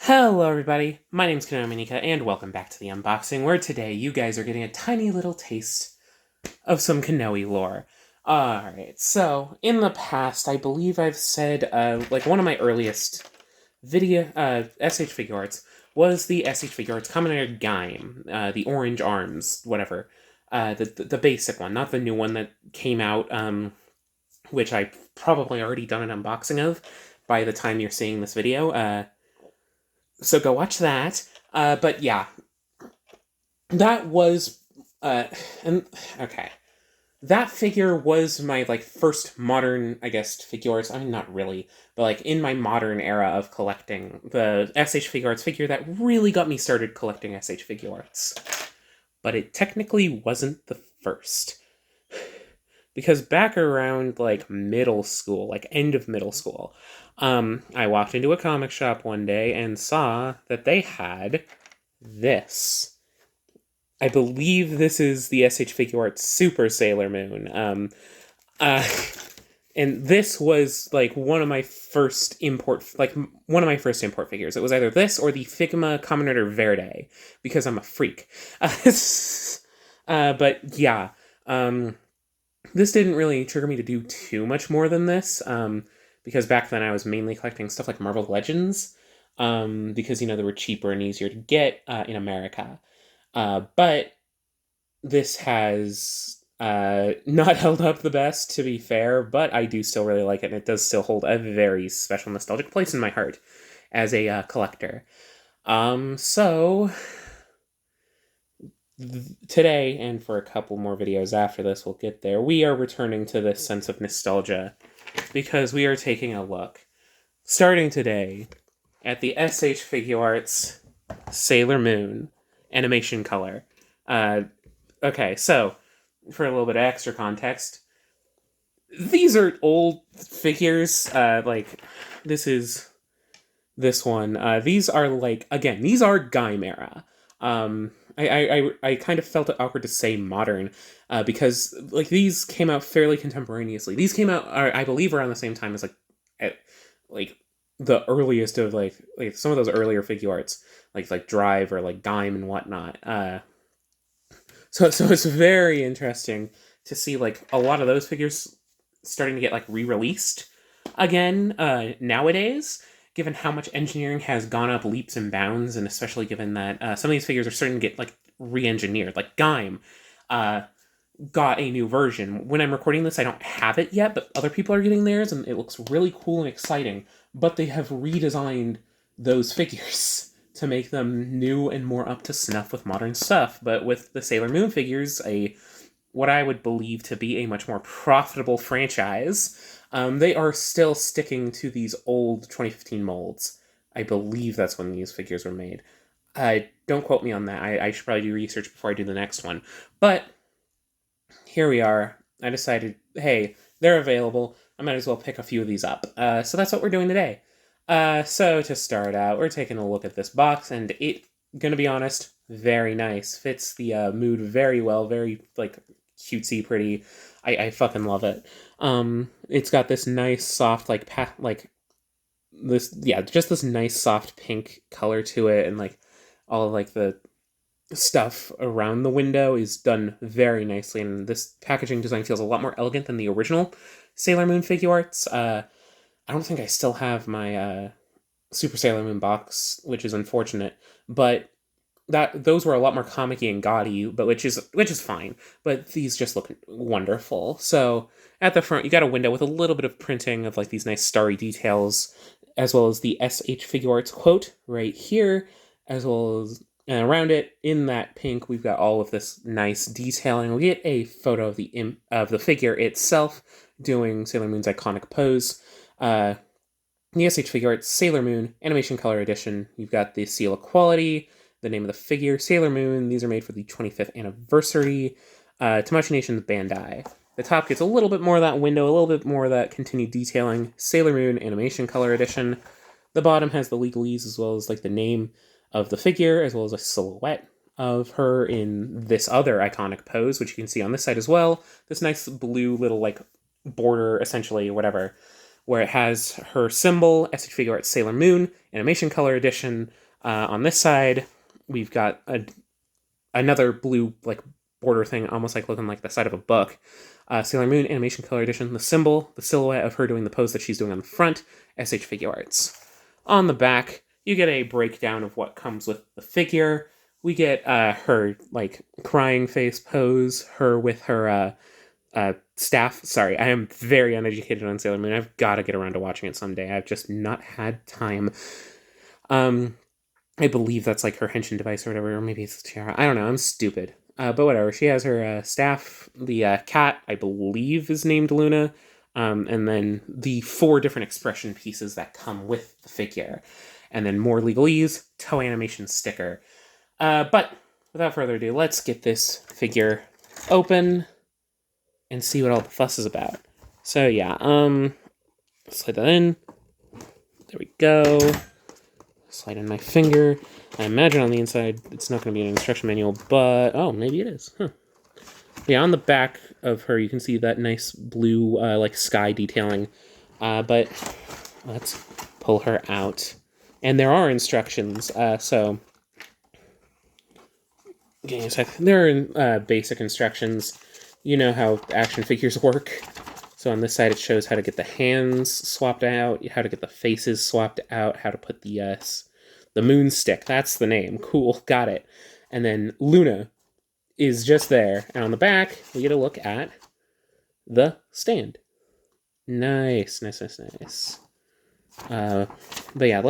Hello everybody, my name's Konominika, and welcome back to the unboxing, where today you guys are getting a tiny little taste of some Kanoe lore. Alright, so, in the past, I believe I've said, one of my earliest SH Figuarts was the SH Figuarts Commoner Gaim, the orange arms, whatever. The basic one, not the new one that came out, which I've probably already done an unboxing of by the time you're seeing this video, so go watch that. But yeah, that was, and okay. That figure was my, first modern, I guess, Figuarts. I mean, not really, but, in my modern era of collecting. The SH Figuarts figure that really got me started collecting SH Figuarts. But it technically wasn't the first. Because back around, middle school, end of middle school, I walked into a comic shop one day and saw that they had this. I believe this is the SH Figuarts Super Sailor Moon. And this was, one of my first import figures. It was either this or the Figma Kamen Rider Verde, because I'm a freak. But yeah, this didn't really trigger me to do too much more than this, because back then I was mainly collecting stuff like Marvel Legends, because, they were cheaper and easier to get in America. But this has not held up the best, to be fair, but I do still really like it, and it does still hold a very special nostalgic place in my heart as a collector. So today, and for a couple more videos after this, we'll get there, we are returning to this sense of nostalgia, because we are taking a look, starting today, at the SH Figuarts Sailor Moon animation color. Okay, so, for a little bit of extra context, these are old figures, this is this one. These are, again, these are Gaim era. I kind of felt it awkward to say modern, because, these came out fairly contemporaneously. These came out, I believe, around the same time as, the earliest of, some of those earlier Figuarts, like Drive or, Gaim and whatnot. So it's very interesting to see, a lot of those figures starting to get, re-released again, nowadays, given how much engineering has gone up leaps and bounds, and especially given that some of these figures are starting to get, re-engineered. Gaim got a new version. When I'm recording this, I don't have it yet, but other people are getting theirs, and it looks really cool and exciting. But they have redesigned those figures to make them new and more up to snuff with modern stuff. But with the Sailor Moon figures, what I would believe to be a much more profitable franchise, they are still sticking to these old 2015 molds. I believe that's when these figures were made. Don't quote me on that. I should probably do research before I do the next one. But here we are. I decided, hey, they're available. I might as well pick a few of these up. So that's what we're doing today. So to start out, we're taking a look at this box, and it, gonna be honest, very nice. Fits the mood very well, very, cutesy, pretty. I fucking love it. It's got this nice, soft, just this nice, soft pink color to it, and, all of, the stuff around the window is done very nicely, and this packaging design feels a lot more elegant than the original Sailor Moon Figuarts. I don't think I still have my Super Sailor Moon box, which is unfortunate, but those were a lot more comic-y and gaudy, but which is fine. But these just look wonderful. So at the front, you got a window with a little bit of printing of these nice starry details, as well as the SH Figuarts quote right here, as well as. And around it, in that pink, we've got all of this nice detailing. We get a photo of the figure itself doing Sailor Moon's iconic pose. The SH Figuarts Sailor Moon Animation Color Edition. You've got the seal of quality, the name of the figure, Sailor Moon. These are made for the 25th anniversary. Tamashii Nation's Bandai. The top gets a little bit more of that window, a little bit more of that continued detailing. Sailor Moon Animation Color Edition. The bottom has the legalese, as well as the name of the figure, as well as a silhouette of her in this other iconic pose, which you can see on this side as well. This nice blue little border, essentially, whatever, where it has her symbol, SH Figuarts Sailor Moon, Animation Color Edition. On this side, we've got another blue like border thing, almost like looking like the side of a book. Sailor Moon Animation Color Edition, the symbol, the silhouette of her doing the pose that she's doing on the front, SH Figuarts. On the back, you get a breakdown of what comes with the figure. We get her like crying face pose, her with her staff. Sorry, I am very uneducated on Sailor Moon. I've got to get around to watching it someday. I've just not had time. I believe that's like her henshin device or whatever, or maybe it's a tiara. I don't know. I'm stupid. But whatever. She has her staff. The cat, I believe, is named Luna. And then the 4 different expression pieces that come with the figure. And then more legalese, Toei Animation sticker. But without further ado, let's get this figure open and see what all the fuss is about. So yeah, slide that in. There we go. Slide in my finger. I imagine on the inside it's not going to be an instruction manual, but oh, maybe it is. Huh. Yeah, on the back of her you can see that nice blue like sky detailing. But let's pull her out. And there are instructions, so give me a sec. There are basic instructions. You know how action figures work. So on this side it shows how to get the hands swapped out, how to get the faces swapped out, how to put the moon stick. That's the name. Cool, got it. And then Luna is just there. And on the back, we get a look at the stand. Nice, nice, nice, nice. But yeah,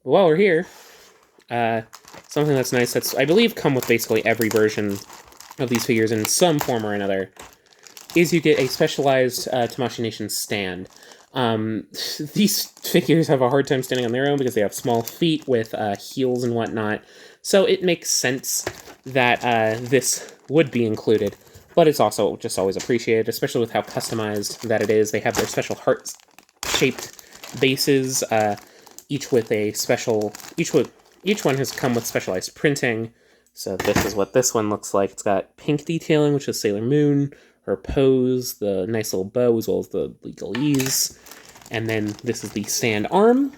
while we're here, something that's nice that's, I believe, come with basically every version of these figures in some form or another, is you get a specialized Tamashii Nation stand. These figures have a hard time standing on their own because they have small feet with heels and whatnot, so it makes sense that this would be included, but it's also just always appreciated, especially with how customized that it is. They have their special heart-shaped bases, each with a special... Each one has come with specialized printing, so this is what this one looks like. It's got pink detailing, which is Sailor Moon, her pose, the nice little bow, as well as the legalese. And then this is the stand arm.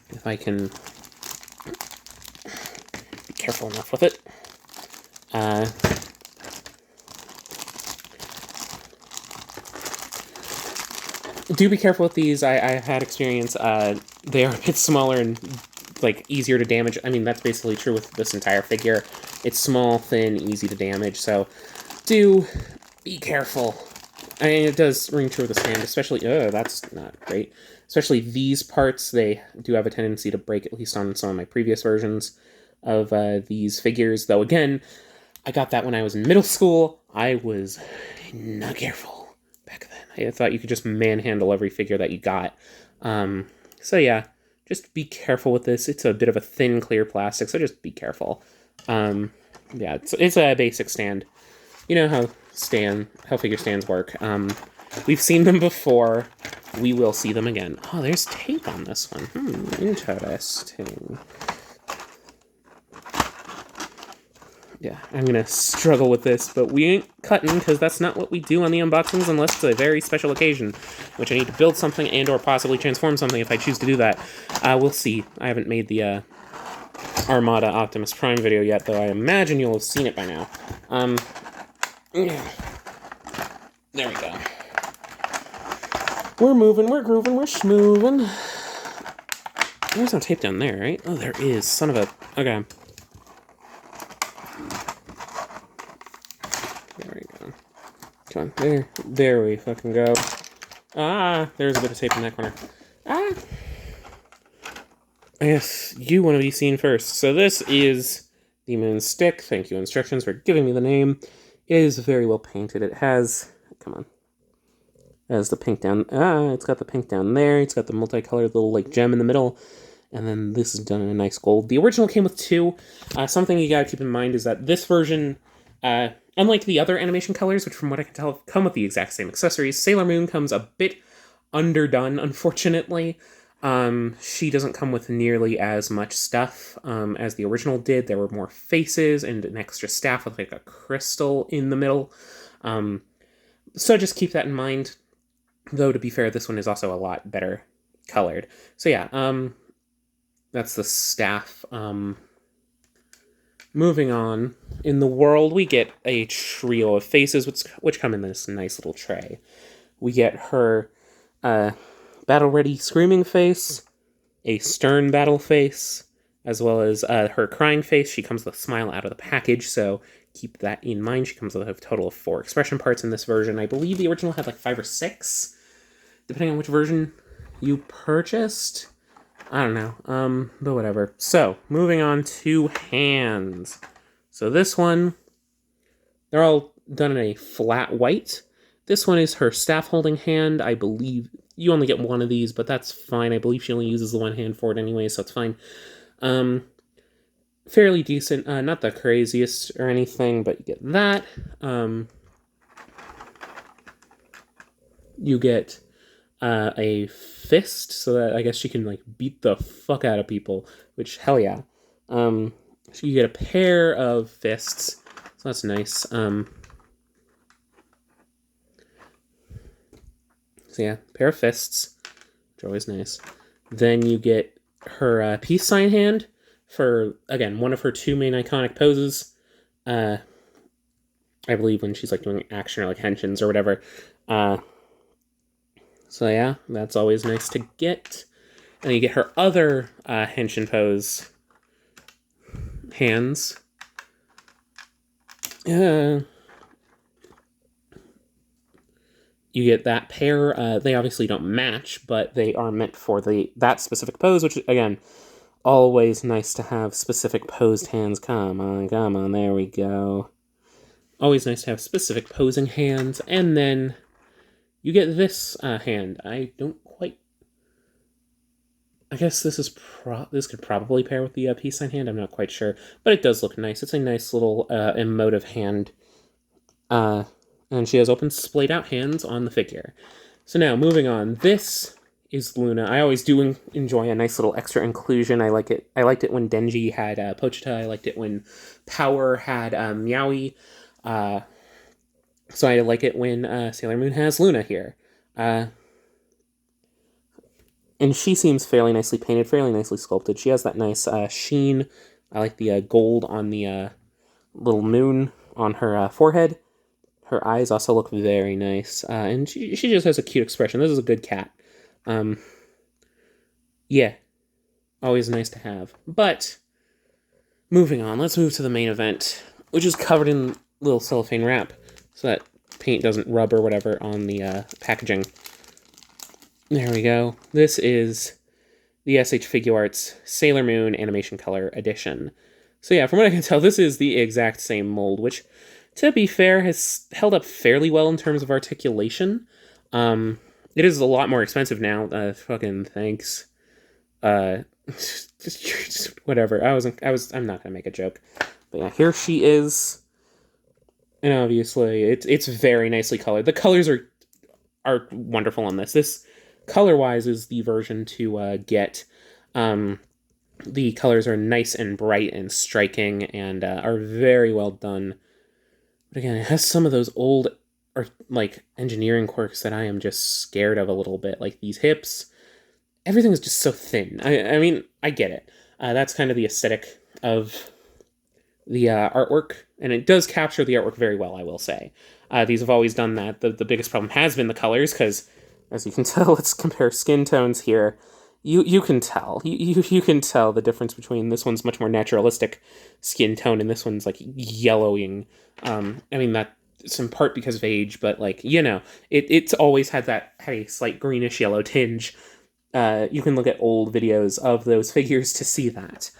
If I can be careful enough with it. Do be careful with these. I've had experience. They are a bit smaller and like easier to damage. I mean, that's basically true with this entire figure. It's small, thin, easy to damage, so do be careful. I mean, it does ring true with the stand, especially... Oh, that's not great. Especially these parts, they do have a tendency to break, at least on some of my previous versions of these figures. Though, again, I got that when I was in middle school. I was not careful back then. I thought you could just manhandle every figure that you got. So yeah, just be careful with this. It's a bit of a thin, clear plastic, so just be careful. Yeah, it's a basic stand. You know how figure stands work. We've seen them before. We will see them again. Oh, there's tape on this one. Interesting. Yeah, I'm gonna struggle with this, but we ain't cutting, because that's not what we do on the unboxings unless it's a very special occasion, which I need to build something and or possibly transform something if I choose to do that. We'll see. I haven't made the Armada Optimus Prime video yet, though I imagine you'll have seen it by now. There we go. We're moving, we're grooving, we're schmooving. There's no tape down there, right? Oh, there is. Son of a... Okay. There we go. Come on. There we fucking go. Ah, there's a bit of tape in that corner. Ah! I guess you want to be seen first. So this is the moon stick. Thank you, instructions, for giving me the name. It is very well painted. It has... Come on. It has the pink down... it's got the pink down there. It's got the multicolored little, like, gem in the middle. And then this is done in a nice gold. The original came with 2. Something you gotta keep in mind is that this version, unlike the other animation colors, which from what I can tell come with the exact same accessories, Sailor Moon comes a bit underdone, unfortunately. She doesn't come with nearly as much stuff as the original did. There were more faces and an extra staff with like a crystal in the middle. So just keep that in mind. Though, to be fair, this one is also a lot better colored. So yeah, that's the staff. Moving on, in the world, we get a trio of faces, which come in this nice little tray. We get her battle-ready screaming face, a stern battle face, as well as her crying face. She comes with a smile out of the package, so keep that in mind. She comes with a total of 4 expression parts in this version. I believe the original had like 5 or 6, depending on which version you purchased. I don't know, but whatever. So, moving on to hands. So this one, they're all done in a flat white. This one is her staff holding hand. I believe you only get one of these, but that's fine. I believe she only uses the one hand for it anyway, so it's fine. Fairly decent, not the craziest or anything, but you get that. You get a fist, so that I guess she can like beat the fuck out of people, which hell yeah. So you get a pair of fists, so that's nice. So yeah, pair of fists, which are always nice. Then you get her peace sign hand for, again, one of her 2 main iconic poses. I believe when she's like doing action or like henshins or whatever. So yeah, that's always nice to get. And you get her other henshin pose hands. You get that pair. They obviously don't match, but they are meant for that specific pose, which, again, always nice to have specific posed hands. Come on, there we go. Always nice to have specific posing hands. And then you get this hand. I don't quite... I guess this is this could probably pair with the peace sign hand. I'm not quite sure, but it does look nice. It's a nice little emotive hand. And she has open splayed out hands on the figure. So now, moving on. This is Luna. I always do enjoy a nice little extra inclusion. I like it. I liked it when Denji had Pochita. I liked it when Power had Meowie. So I like it when Sailor Moon has Luna here. And she seems fairly nicely painted, fairly nicely sculpted. She has that nice sheen. I like the gold on the little moon on her forehead. Her eyes also look very nice. And she just has a cute expression. This is a good cat. Yeah. Always nice to have. But, moving on, let's move to the main event, which is covered in little cellophane wrap, so that paint doesn't rub or whatever on the packaging. There we go. This is the SH Figuarts Sailor Moon Animation Color Edition. So yeah, from what I can tell, this is the exact same mold, which, to be fair, has held up fairly well in terms of articulation. It is a lot more expensive now. Fucking thanks. Just whatever. I'm not gonna make a joke. But yeah, here she is. And obviously, it's very nicely colored. The colors are wonderful on this. This, color-wise, is the version to get. The colors are nice and bright and striking and are very well done. But again, it has some of those old like engineering quirks that I am just scared of a little bit. Like these hips, everything is just so thin. I mean, I get it. That's kind of the aesthetic of the artwork, and it does capture the artwork very well, I will say. These have always done that. The biggest problem has been the colors, because, as you can tell, let's compare skin tones here. You can tell. You can tell the difference between this one's much more naturalistic skin tone, and this one's, like, yellowing. I mean, that's in part because of age, but, like, you know, it's always had a slight greenish yellow tinge. You can look at old videos of those figures to see that.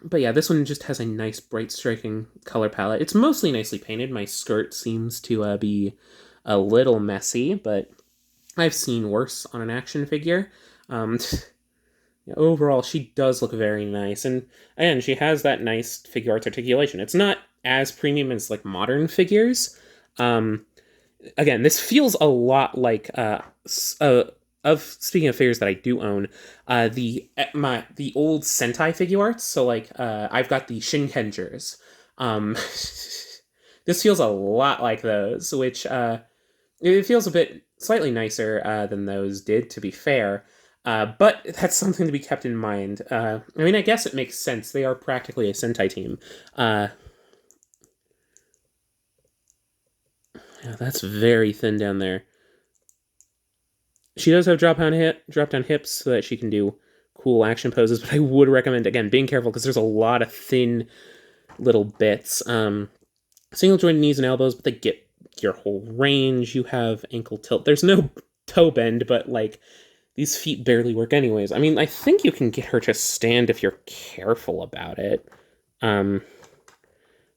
But yeah, this one just has a nice, bright, striking color palette. It's mostly nicely painted. My skirt seems to be a little messy, but I've seen worse on an action figure. Overall, she does look very nice. And again, she has that nice Figuarts articulation. It's not as premium as, like, modern figures. Again, this feels a lot like speaking of figures that I do own, the old Sentai Figuarts. So, like, I've got the Shinkengers. This feels a lot like those, which it feels a bit slightly nicer than those did, to be fair. But that's something to be kept in mind. I mean, I guess it makes sense. They are practically a Sentai team. Yeah, that's very thin down there. She does have drop down hips so that she can do cool action poses, but I would recommend, again, being careful because there's a lot of thin little bits. Single jointed knees and elbows, but they get your whole range. You have ankle tilt. There's no toe bend, but like these feet barely work anyways. I mean, I think you can get her to stand if you're careful about it.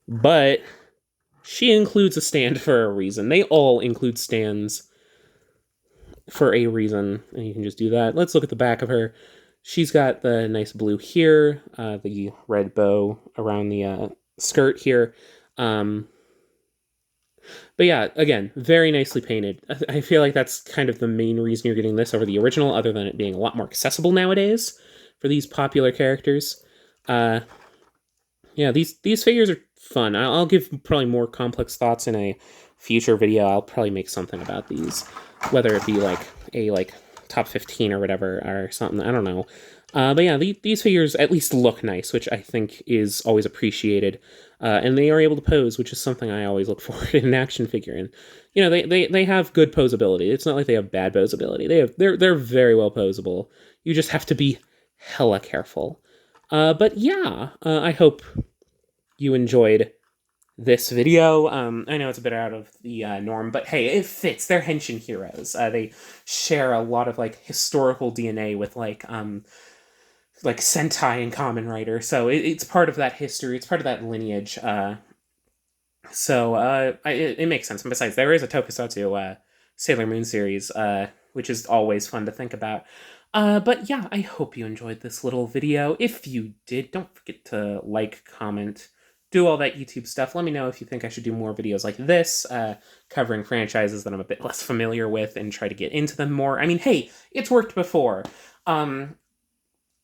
But she includes a stand for a reason. They all include stands for a reason, and you can just do that. Let's look at the back of her. She's got the nice blue here, the red bow around the skirt here. But yeah, again, very nicely painted. I feel like that's kind of the main reason you're getting this over the original, other than it being a lot more accessible nowadays for these popular characters. Yeah, these figures are fun. I'll give probably more complex thoughts in a future video. I'll probably make something about these, whether it be like a top 15 or whatever or something. I don't know. But yeah, these figures at least look nice, which I think is always appreciated. And they are able to pose, which is something I always look for in an action figure. And you know, they have good posability. It's not like they have bad posability. They're very well posable. You just have to be hella careful. But yeah, I hope you enjoyed this video. I know it's a bit out of the norm, but hey, it fits. They're Henshin heroes. They share a lot of like historical DNA with like Sentai and Kamen Rider, so it's part of that history. It's part of that lineage. It makes sense. And besides, there is a Tokusatsu Sailor Moon series, which is always fun to think about. But yeah, I hope you enjoyed this little video. If you did, don't forget to like, comment, do all that YouTube stuff. Let me know if you think I should do more videos like this, covering franchises that I'm a bit less familiar with and try to get into them more. I mean, hey, it's worked before.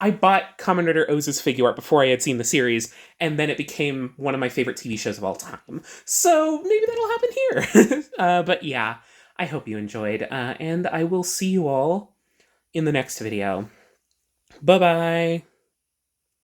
I bought Kamen Rider Oz's Figuart before I had seen the series, and then it became one of my favorite TV shows of all time. So maybe that'll happen here. But yeah, I hope you enjoyed, and I will see you all in the next video. Bye-bye!